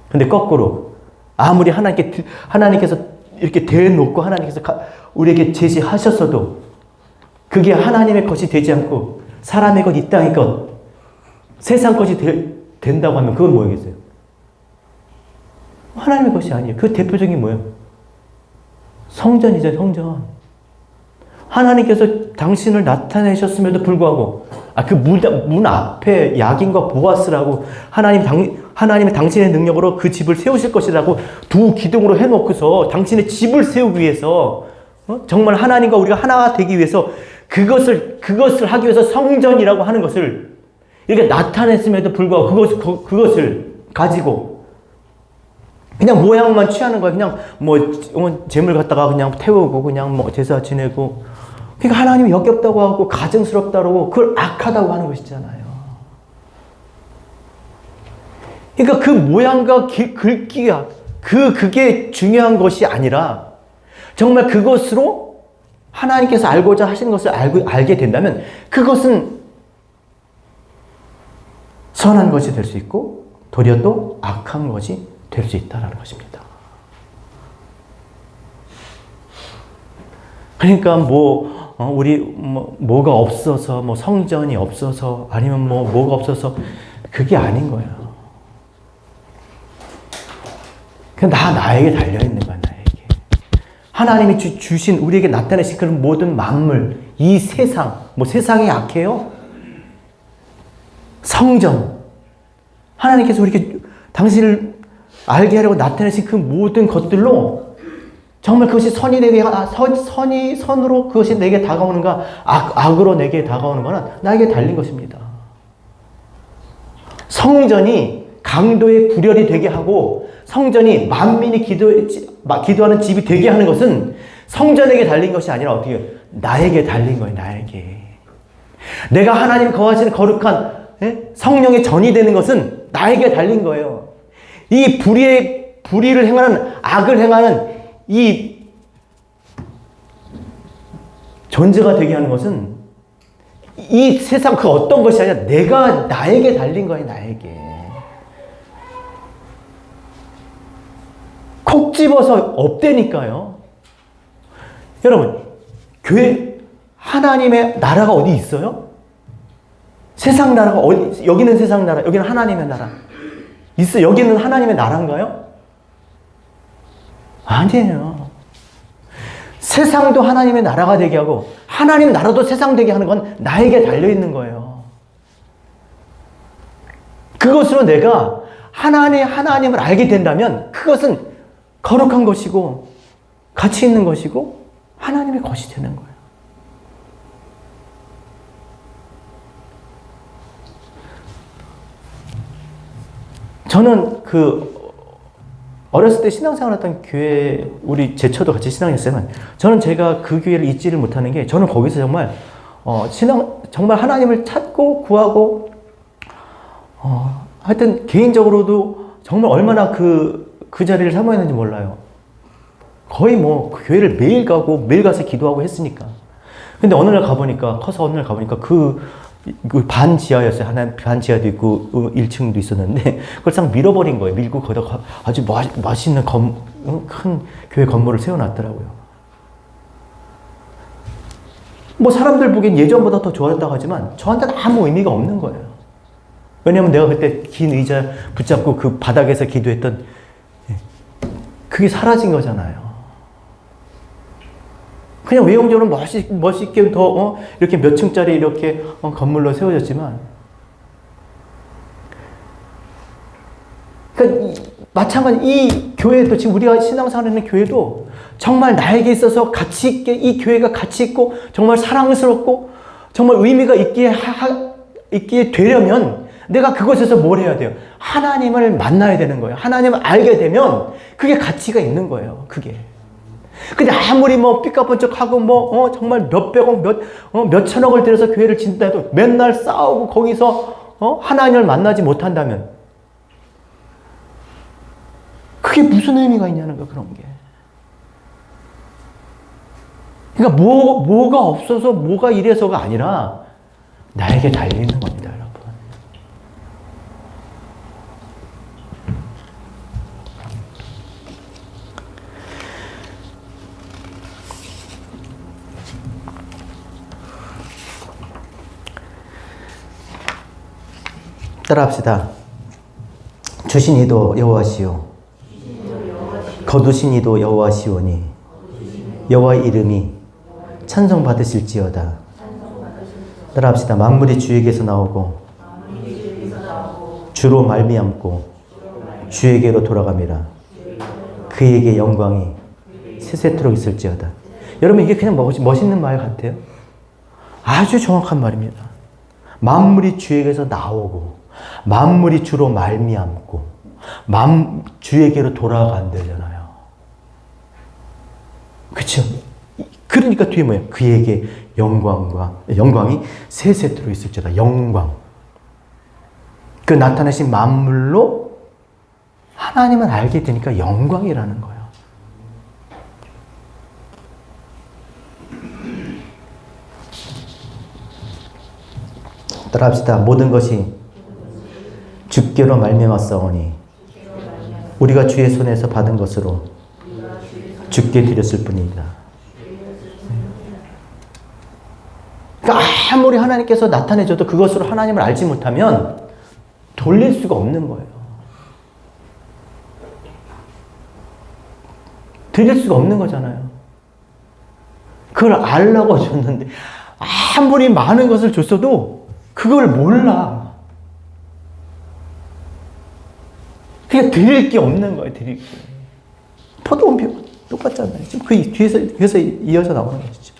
근데 거꾸로, 아무리 하나님께서 이렇게 대놓고 하나님께서 우리에게 제시하셨어도 그게 하나님의 것이 되지 않고 사람의 것, 이 땅의 것, 세상 것이 된다고 하면 그건 뭐겠어요? 하나님의 것이 아니에요. 그 대표적인 뭐예요? 성전이죠, 성전. 하나님께서 당신을 나타내셨음에도 불구하고 그 문 앞에 야긴과 보아스라고 하나님이 당신의 능력으로 그 집을 세우실 것이라고 두 기둥으로 해놓고서 당신의 집을 세우기 위해서 정말 하나님과 우리가 하나가 되기 위해서 그것을 하기 위해서 성전이라고 하는 것을 이렇게 나타냈음에도 불구하고 그것을 가지고 그냥 모양만 취하는 거야. 그냥 재물 갖다가 그냥 태우고 그냥 제사 지내고, 그러니까 하나님이 역겹다고 하고 가증스럽다고 하고 그걸 악하다고 하는 것이잖아요. 그러니까 그 모양과 글귀가 그게 중요한 것이 아니라 정말 그것으로 하나님께서 알고자 하시는 것을 알게 된다면 그것은 선한 것이 될 수 있고 도리어 또 악한 것이 될 수 있다는 것입니다. 그러니까 우리 뭐가 없어서 성전이 없어서 아니면 뭐가 없어서 그게 아닌 거예요. 그냥 나에게 달려있는 거야, 나에게. 하나님이 주신 우리에게 나타내신 그런 모든 만물, 이 세상, 세상이 약해요? 성전. 하나님께서 우리에게 당신을 알게 하려고 나타내신 그 모든 것들로 정말 그것이 선으로 그것이 내게 다가오는가, 악으로 내게 다가오는 거는 나에게 달린 것입니다. 성전이 강도의 구렬이 되게 하고 성전이 만민이 기도하는 집이 되게 하는 것은 성전에게 달린 것이 아니라 어떻게 나에게 달린 거예요, 나에게. 내가 하나님 거하시는 거룩한 성령의 전이 되는 것은 나에게 달린 거예요. 이 불의를 행하는, 악을 행하는 이 존재가 되게 하는 것은 이 세상 그 어떤 것이 아니라 나에게 달린 거예요, 나에게. 콕 집어서 없대니까요. 여러분, 교회, 하나님의 나라가 어디 있어요? 세상 나라가 어디, 여기는 세상 나라, 여기는 하나님의 나라. 여기는 하나님의 나라인가요? 아니에요. 세상도 하나님의 나라가 되게 하고, 하나님 나라도 세상 되게 하는 건 나에게 달려있는 거예요. 그것으로 내가 하나님을 알게 된다면, 그것은 거룩한 것이고, 가치 있는 것이고, 하나님의 것이 되는 거예요. 저는 어렸을 때 신앙생활 했던 교회, 우리 제처도 같이 신앙했지만, 저는 제가 그 교회를 잊지를 못하는 게, 저는 거기서 정말, 정말 하나님을 찾고 구하고, 하여튼 개인적으로도 정말 얼마나 그 자리를 사모했는지 몰라요. 거의 교회를 매일 가고, 매일 가서 기도하고 했으니까. 근데 어느 날 가보니까, 그 반 지하였어요. 반 지하도 있고 1층도 있었는데 그걸 싹 밀어버린 거예요. 밀고 거기다 아주 멋있는 큰 교회 건물을 세워놨더라고요. 사람들 보기엔 예전보다 더 좋아졌다고 하지만 저한테는 아무 의미가 없는 거예요. 왜냐면 내가 그때 긴 의자 붙잡고 그 바닥에서 기도했던 그게 사라진 거잖아요. 그냥 외형적으로 멋있게 더, 이렇게 몇 층짜리 이렇게 건물로 세워졌지만. 그러니까 마찬가지, 이 교회도, 지금 우리가 신앙생활 하는 교회도 정말 나에게 있어서 가치있게, 이 교회가 가치있고, 정말 사랑스럽고, 정말 의미가 있게 되려면 내가 그곳에서 뭘 해야 돼요? 하나님을 만나야 되는 거예요. 하나님을 알게 되면 그게 가치가 있는 거예요. 그게. 근데 아무리 삐까뻔쩍하고 정말 몇백억, 몇천억을 들여서 교회를 짓는다 해도 맨날 싸우고 거기서 하나님을 만나지 못한다면 그게 무슨 의미가 있냐는 거야, 그런 게. 그러니까 뭐가 없어서 뭐가 이래서가 아니라 나에게 달리는 겁니다, 여러분. 따라합시다. 주신 이도 여호와시오, 거두신 이도 여호와시오니 여호와의 이름이 찬송받으실지어다. 따라합시다. 만물이 주에게서 나오고 주로 말미암고 주에게로 돌아감이라. 그에게 영광이 세세토록 있을지어다. 여러분, 이게 그냥 멋있는 말 같아요? 아주 정확한 말입니다. 만물이 주에게서 나오고 만물이 주로 말미암고 주에게로 돌아간다잖아요. 그렇죠? 그러니까 뒤에 뭐예요? 그에게 영광이 세세토록 있을지어다. 영광. 그 나타나신 만물로 하나님을 알게 되니까 영광이라는 거예요. 따라합시다. 모든 것이 주께로 말미암았사오니 우리가 주의 손에서 받은 것으로 주께 드렸을 뿐이다. 그러니까 아무리 하나님께서 나타내줘도 그것으로 하나님을 알지 못하면 돌릴 수가 없는 거예요. 드릴 수가 없는 거잖아요. 그걸 알라고 줬는데 아무리 많은 것을 줬어도 그걸 몰라. 그러니까 드릴 게 없는 거예요. 드릴 게. 포도원비가 똑같잖아요. 지금 그 뒤에서 이어져 나오는 것이죠.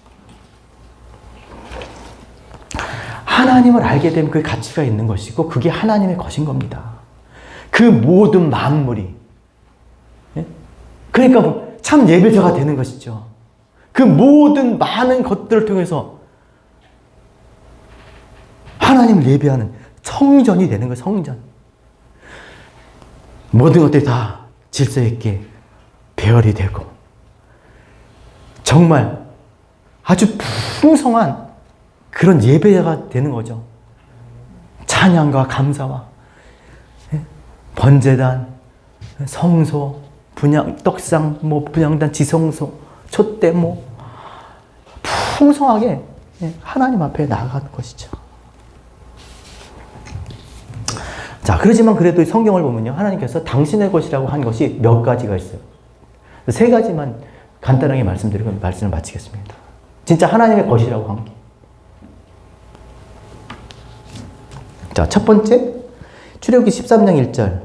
하나님을 알게 되면 그 가치가 있는 것이고 그게 하나님의 것인 겁니다. 그 모든 만물이. 그러니까 참 예배자가 되는 것이죠. 그 모든 많은 것들을 통해서 하나님을 예배하는 성전이 되는 거예요. 성전. 모든 것들이 다 질서 있게 배열이 되고 정말 아주 풍성한 그런 예배가 되는 거죠. 찬양과 감사와 번제단, 성소, 분양, 떡상, 분향단, 지성소, 촛대 풍성하게 하나님 앞에 나아가는 것이죠. 자, 그러지만 그래도 성경을 보면요, 하나님께서 당신의 것이라고 한 것이 몇 가지가 있어요. 세 가지만 간단하게 말씀드리고 말씀을 마치겠습니다. 진짜 하나님의 것이라고 한 게. 자, 첫 번째, 출애굽기 13장 1절.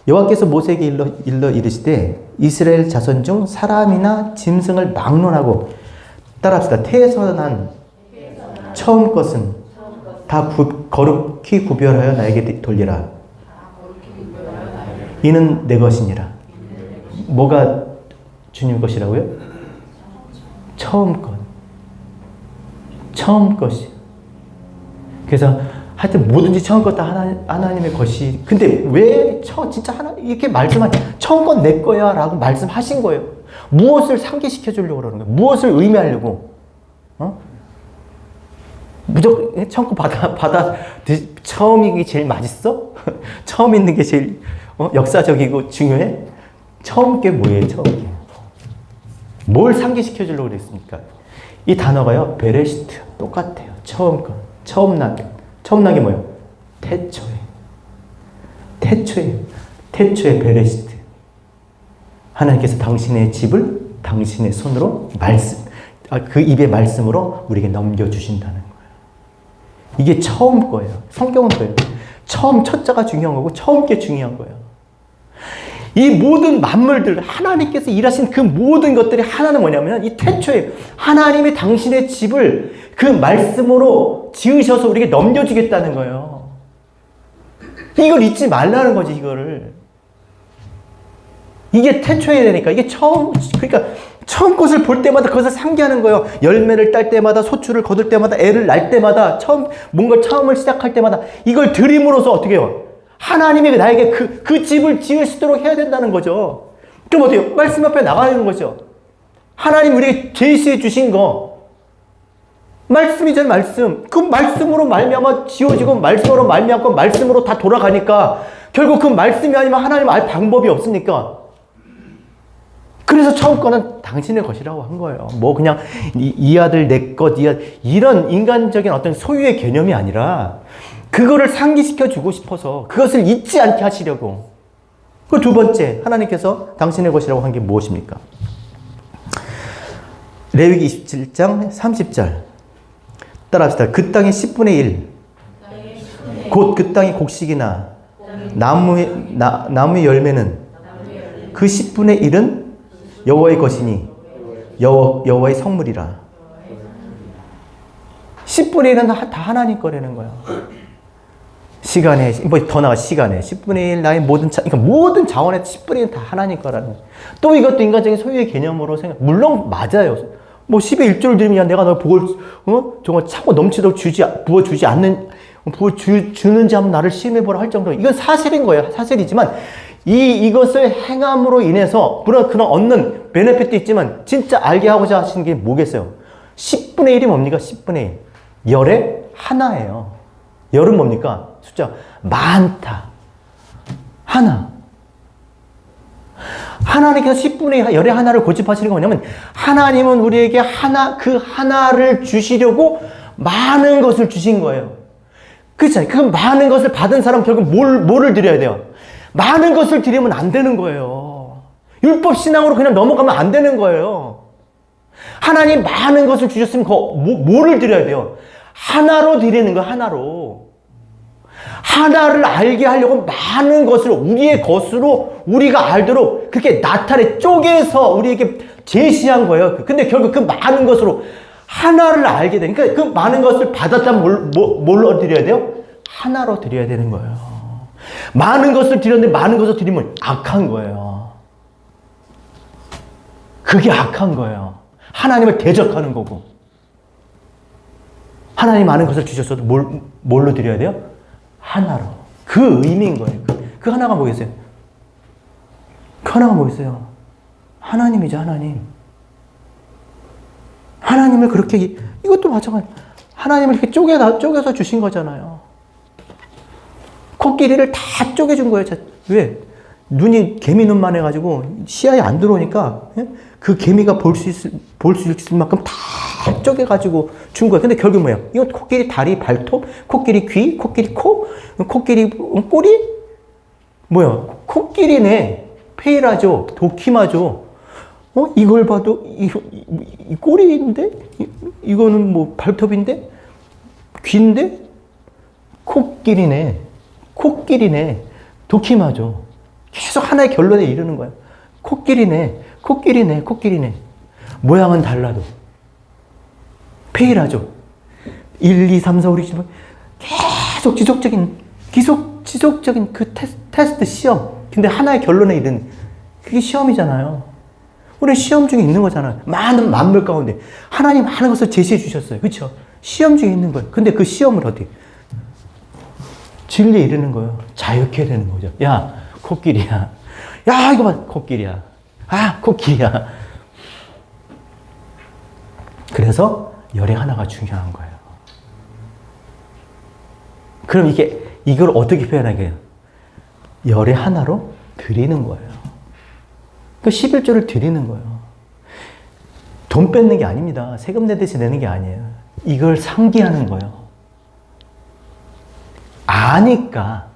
여호와께서 모세에게 일러 이르시되 이스라엘 자손 중 사람이나 짐승을 막론하고, 따라합시다. 태에서 난 처음 것은 다 거룩히 구별하여 나에게 돌리라. 이는 내 것이니라. 뭐가 주님 것이라고요? 처음 것. 처음 것이. 그래서 하여튼 뭐든지 처음 것 다 하나님의 것이. 근데 왜 진짜 이렇게 말씀한 처음 건 내 거야 라고 말씀하신 거예요. 무엇을 상기시켜 주려고 그러는 거예요? 무엇을 의미하려고? 무조건 처음 거 처음 이게 제일 맛있어? 처음 있는 게 제일 역사적이고 중요해? 처음 게 뭐예요? 처음 게. 뭘 상기시켜 주려고 그랬습니까? 이 단어가요, 베레시트. 똑같아요. 처음 거. 처음 난 게 뭐예요? 태초에 베레시트. 하나님께서 당신의 집을 당신의 손으로 그 입의 말씀으로 우리에게 넘겨주신다는 거예요. 이게 처음 거예요. 성경은 그래요. 처음, 첫자가 중요한 거고 처음 게 중요한 거예요. 이 모든 만물들, 하나님께서 일하신 그 모든 것들이 하나는 뭐냐면 이 태초에 하나님이 당신의 집을 그 말씀으로 지으셔서 우리에게 넘겨주겠다는 거예요. 이걸 잊지 말라는 거지, 이거를. 이게 태초에 되니까, 이게 그러니까 처음 것을 볼 때마다 그것을 상기하는 거예요. 열매를 딸 때마다, 소출을 거둘 때마다, 애를 낳을 때마다, 뭔가 처음을 시작할 때마다 이걸 드림으로써 어떻게 해요? 하나님이 나에게 그 집을 지으시도록 해야 된다는 거죠. 그럼 어때요? 말씀 앞에 나가는 거죠. 하나님 우리에게 제시해 주신 거. 말씀이잖아요, 말씀. 그 말씀으로 말미암아 지어지고, 말씀으로 말미암고, 말씀으로 다 돌아가니까, 결국 그 말씀이 아니면 하나님 알 방법이 없으니까. 그래서 처음 거는 당신의 것이라고 한 거예요. 그냥 이 아들 내 것, 이런 인간적인 어떤 소유의 개념이 아니라, 그거를 상기시켜 주고 싶어서 그것을 잊지 않게 하시려고. 그 두 번째, 하나님께서 당신의 것이라고 한 게 무엇입니까? 레위기 27장 30절. 따라합시다. 그 땅의 10분의 1. 곧 그 땅의 곡식이나 나무의 열매는 그 10분의 1은 여호와의 것이니 여호와의 성물이라. 10분의 1은 다 하나님 거라는 거야. 시간에, 더 나아 시간에 10분의 1 나의 그러니까 모든 자원의 10분의 1은 다 하나님 거라는 거야. 또 이것도 인간적인 소유의 개념으로 물론 맞아요. 10의 1조를 드리면 내가 너 복을 정말 차고 넘치도록 부어주지 않는, 부어주는지 한번 나를 시험해보라 할 정도로, 이건 사실인 거예요. 사실이지만 이것을 행함으로 인해서 물론 그런 얻는 베네핏도 있지만 진짜 알게 하고자 하시는 게 뭐겠어요? 10분의 1이 뭡니까? 10분의 1. 열의 하나예요. 열은 뭡니까? 숫자 많다. 하나. 하나님께서 10분의 열의 하나를 고집하시는 게 뭐냐면, 하나님은 우리에게 그 하나를 주시려고 많은 것을 주신 거예요. 그렇잖아요. 그 많은 것을 받은 사람 결국 뭐를 드려야 돼요? 많은 것을 드리면 안 되는 거예요. 율법 신앙으로 그냥 넘어가면 안 되는 거예요. 하나님 많은 것을 주셨으면 뭐를 드려야 돼요? 하나로 드리는 거예요. 하나로. 하나를 알게 하려고 많은 것을 우리의 것으로 우리가 알도록 그렇게 쪼개서 우리에게 제시한 거예요. 근데 결국 그 많은 것으로 하나를 알게 되니까, 그 많은 것을 받았다면 뭘로 드려야 돼요? 하나로 드려야 되는 거예요. 많은 것을 드렸는데 많은 것을 드리면 악한 거예요. 그게 악한 거예요. 하나님을 대적하는 거고. 하나님 많은 것을 주셨어도 뭘로 드려야 돼요? 하나로. 그 의미인 거예요. 그 하나가 뭐겠어요? 그 하나가 뭐겠어요? 하나님이죠, 하나님. 하나님을 그렇게, 이것도 마찬가지. 하나님을 이렇게 쪼개서 주신 거잖아요. 코끼리를 다 쪼개준 거예요. 왜? 눈이 개미 눈만 해가지고 시야에 안 들어오니까 그 개미가 볼 수 있을 만큼 다 쪼개가지고 준 거예요. 근데 결국 뭐예요? 이건 코끼리 다리, 발톱, 코끼리 귀, 코끼리 코, 코끼리 꼬리? 뭐야? 코끼리네. 페이라죠. 도키마죠. 이걸 봐도 이 꼬리인데? 이거는 뭐 발톱인데? 귀인데? 코끼리네. 도키마죠. 계속 하나의 결론에 이르는 거예요. 코끼리네. 모양은 달라도. 페이라죠. 1, 2, 3, 4, 5, 6, 7, 계속 지속적인 그 테스트 시험. 근데 하나의 결론에 이르는 그게 시험이잖아요. 우리 시험 중에 있는 거잖아요. 많은 만물 가운데 하나님 많은 것을 제시해 주셨어요. 그렇죠? 시험 중에 있는 거예요. 근데 그 시험을 어떻게? 진리에 이르는 거예요. 자유케 되는 거죠. 야, 코끼리야. 야, 이거 봐. 코끼리야. 아, 코끼리야. 그래서 열의 하나가 중요한 거예요. 그럼 이걸 어떻게 표현하게요? 열의 하나로 드리는 거예요. 그 11조를 드리는 거예요. 돈 뺏는 게 아닙니다. 세금 내듯이 내는 게 아니에요. 이걸 상기하는 거예요. 아니까.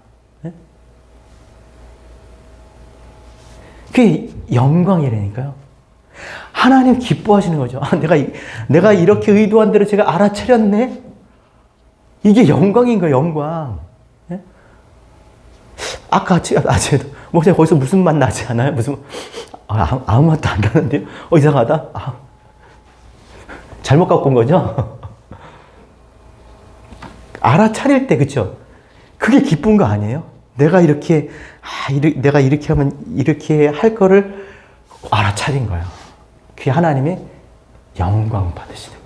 그게 영광이라니까요. 하나님 기뻐하시는 거죠. 내가 이렇게 의도한 대로 제가 알아차렸네? 이게 영광인 거예요, 영광. 아까 아침에도, 목사님 거기서 무슨 맛 나지 않아요? 아무 맛도 안 나는데요? 이상하다? 잘못 갖고 온 거죠? 알아차릴 때, 그쵸? 그게 기쁜 거 아니에요? 내가 이렇게 하면 이렇게 할 거를 알아차린 거예요. 그게 하나님의 영광 받으시는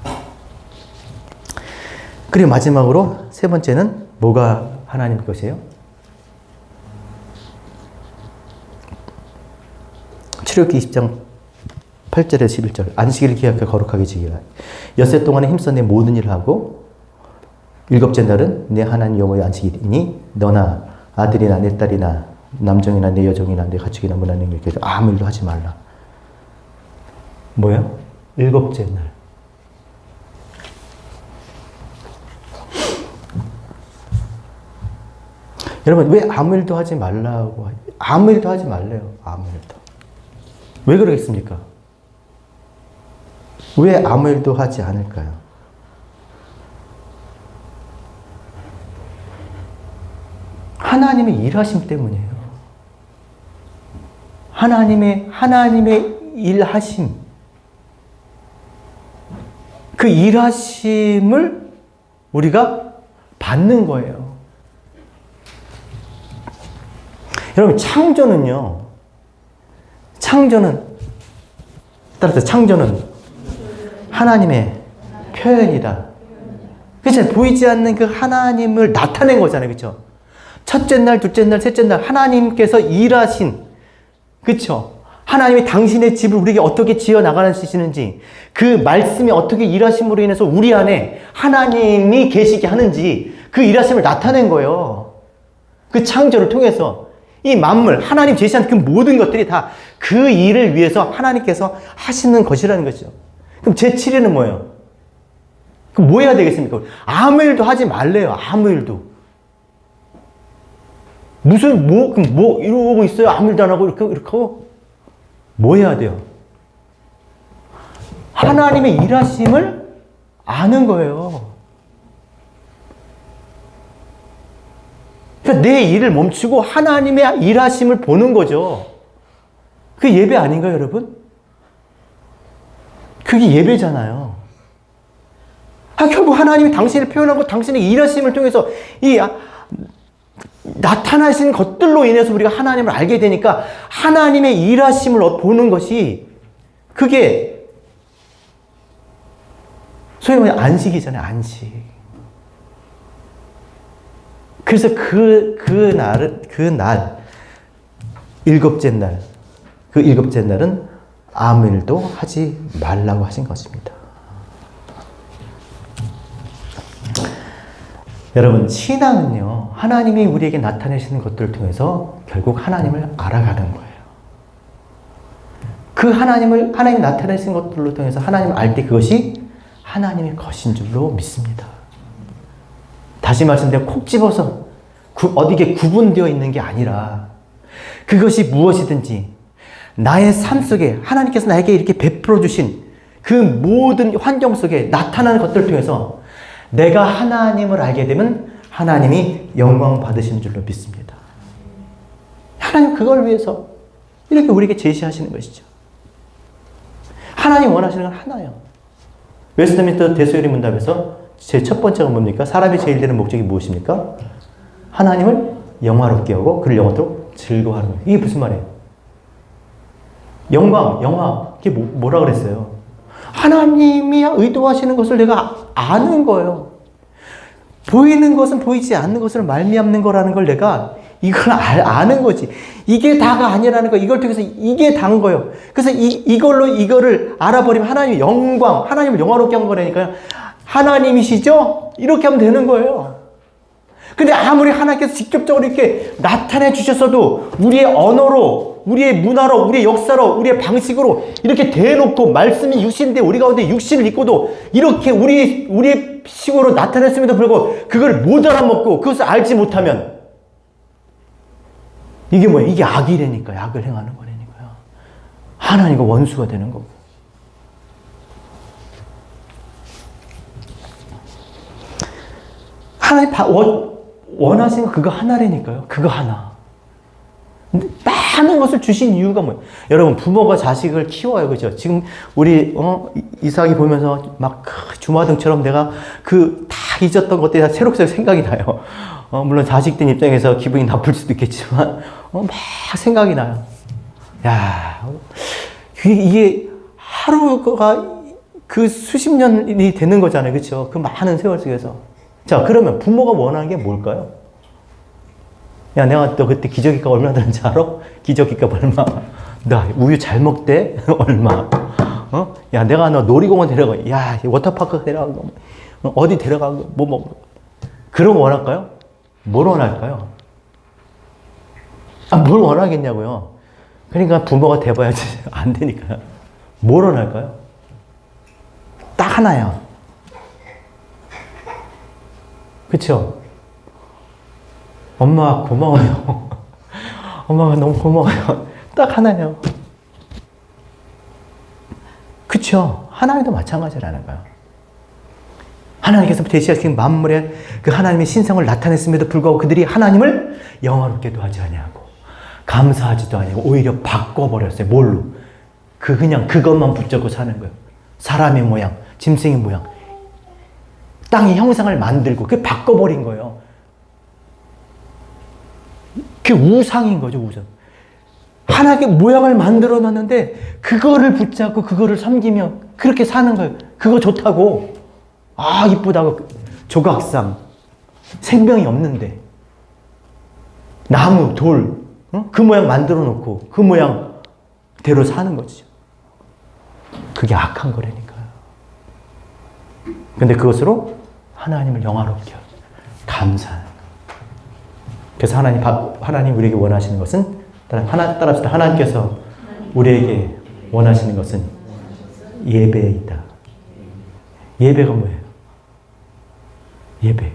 거예요. 그리고 마지막으로 세 번째는 뭐가 하나님 것이에요? 출애굽기 20장 8절에서 11절. 안식일을 기약하여 거룩하게 지키라. 엿새 동안에 힘써 내 모든 일을 하고 일곱째 날은 내 하나님 여호와의 안식일이니 너나 아들이나 내 딸이나 남종이나 내 여종이나 내 가축이나 문화는 이렇게 아무 일도 하지 말라. 뭐예요? 일곱째 날. 여러분 왜 아무 일도 하지 말라고 아무 일도 하지 말래요. 아무 일도. 왜 그러겠습니까? 왜 아무 일도 하지 않을까요? 하나님의 일하심 때문이에요. 하나님의 일하심. 그 일하심을 우리가 받는 거예요. 여러분, 따라서 창조는 하나님의 표현이다. 그렇죠? 보이지 않는 그 하나님을 나타낸 거잖아요. 그렇죠? 첫째 날, 둘째 날, 셋째 날 하나님께서 일하신, 그렇죠? 하나님이 당신의 집을 우리에게 어떻게 지어 나가시는지, 그 말씀이 어떻게 일하심으로 인해서 우리 안에 하나님이 계시게 하는지 그 일하심을 나타낸 거예요. 그 창조를 통해서 이 만물, 하나님 제시한 그 모든 것들이 다 그 일을 위해서 하나님께서 하시는 것이라는 것이죠. 그럼 제7일은 뭐예요? 그럼 뭐 해야 되겠습니까? 아무 일도 하지 말래요. 아무 일도. 이러고 있어요? 아무 일도 안 하고, 이렇게 하고? 뭐 해야 돼요? 하나님의 일하심을 아는 거예요. 그러니까 내 일을 멈추고 하나님의 일하심을 보는 거죠. 그게 예배 아닌가요, 여러분? 그게 예배잖아요. 결국 하나님이 당신을 표현하고 당신의 일하심을 통해서 나타나신 것들로 인해서 우리가 하나님을 알게 되니까 하나님의 일하심을 보는 것이 그게 소위 말해 안식이잖아요. 안식. 그래서 그날 일곱째 날, 그 일곱째 날은 아무 일도 하지 말라고 하신 것입니다. 여러분, 신앙은요, 하나님이 우리에게 나타내시는 것들을 통해서 결국 하나님을 알아가는 거예요. 그 하나님이 나타내시는 것들로 통해서 하나님을 알 때 그것이 하나님의 것인 줄로 믿습니다. 다시 말씀드려 콕 집어서 어디에 구분되어 있는 게 아니라 그것이 무엇이든지 나의 삶 속에 하나님께서 나에게 이렇게 베풀어 주신 그 모든 환경 속에 나타나는 것들을 통해서 내가 하나님을 알게 되면 하나님이 영광 받으시는 줄로 믿습니다. 하나님 그걸 위해서 이렇게 우리에게 제시하시는 것이죠. 하나님 원하시는 건 하나예요. 웨스트민스터 대소요리 문답에서 제 첫 번째가 뭡니까? 사람이 제일 되는 목적이 무엇입니까? 하나님을 영화롭게 하고 그를 영원토록 즐거워하는 거예요. 이게 무슨 말이에요? 영광, 영화, 이게 뭐라 그랬어요? 하나님이 의도하시는 것을 내가 아는 거예요. 보이는 것은 보이지 않는 것을 말미암는 거라는 걸 내가 이걸 아는 거지. 이게 다가 아니라는 거, 이걸 통해서 이게 다인 거예요. 그래서 이거를 알아버리면 하나님의 영광, 하나님을 영화롭게 한 거라니까요. 하나님이시죠? 이렇게 하면 되는 거예요. 근데 아무리 하나님께서 직접적으로 이렇게 나타내 주셨어도 우리의 언어로, 우리의 문화로, 우리의 역사로, 우리의 방식으로 이렇게 대놓고 말씀이 육신인데 우리 가운데 육신을 입고도 이렇게 우리의 식으로 나타냈음에도 불구하고 그걸 못 알아먹고 그것을 알지 못하면 이게 뭐예요? 이게 악이라니까요. 악을 행하는 거라니까요. 하나님과 원수가 되는 거고. 하나님 원하시는 거 그거 하나라니까요. 그거 하나. 많은 것을 주신 이유가 뭐예요? 여러분, 부모가 자식을 키워요. 그죠? 지금 우리 이삭이 보면서 막 주마등처럼 내가 다 잊었던 것들이 다 새록새록 생각이 나요. 물론 자식들 입장에서 기분이 나쁠 수도 있겠지만 막 생각이 나요. 야, 이게 하루가 그 수십 년이 되는 거잖아요. 그렇죠? 그 많은 세월 속에서. 자, 그러면 부모가 원하는 게 뭘까요? 야, 내가 너 그때 기저귀값 얼마 들었는지 알아? 기저귀값 얼마? 나 우유 잘 먹대? 얼마? 야, 내가 너 놀이공원 데려가. 야, 워터파크 데려가. 어디 데려가. 그런 거 원할까요? 뭘 원할까요? 뭘 원하겠냐고요? 그러니까 부모가 돼봐야지. 안 되니까요. 뭘 원할까요? 딱 하나야. 그쵸? 엄마 고마워요. 엄마가 너무 고마워요. 딱 하나예요. 그쵸? 하나님도 마찬가지라는 거예요. 하나님께서 제시하신 만물의 그 하나님의 신성을 나타냈음에도 불구하고 그들이 하나님을 영화롭게도 하지 아니하고 감사하지도 아니하고 오히려 바꿔버렸어요. 뭘로? 그냥 그것만 붙잡고 사는 거예요. 사람의 모양, 짐승의 모양, 땅의 형상을 만들고 그게 바꿔버린 거예요. 그게 우상인 거죠, 우상. 하나님의 모양을 만들어 놨는데 그거를 붙잡고 그거를 섬기며 그렇게 사는 거예요. 그거 좋다고. 아, 이쁘다고. 조각상. 생명이 없는데. 나무, 돌. 그 모양 만들어 놓고 그 모양대로 사는 거죠. 그게 악한 거라니까요. 근데 그것으로 하나님을 영화롭게 하고 감사하는 거예요. 그래서 하나님 우리에게 원하시는 것은 따라합시다. 하나님께서 우리에게 원하시는 것은 예배이다. 예배가 뭐예요? 예배.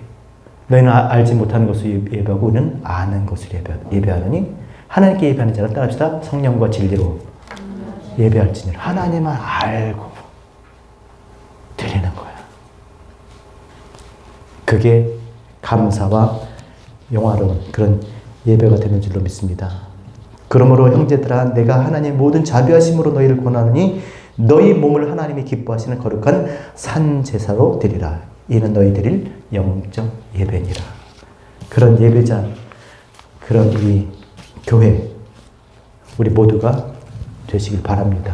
너희는 알지 못하는 것을 예배하고 우리는 아는 것을 예배하느니 하나님께 예배하는 자는 따라합시다. 성령과 진리로 예배할지니라. 하나님만 알고 드리는 거야. 그게 감사와 영화로운 그런 예배가 되는 줄로 믿습니다. 그러므로 형제들아, 내가 하나님의 모든 자비하심으로 너희를 권하노니 너희 몸을 하나님이 기뻐하시는 거룩한 산 제사로 드리라. 이는 너희 드릴 영적 예배니라. 그런 예배자, 그런 우리 교회, 우리 모두가 되시길 바랍니다.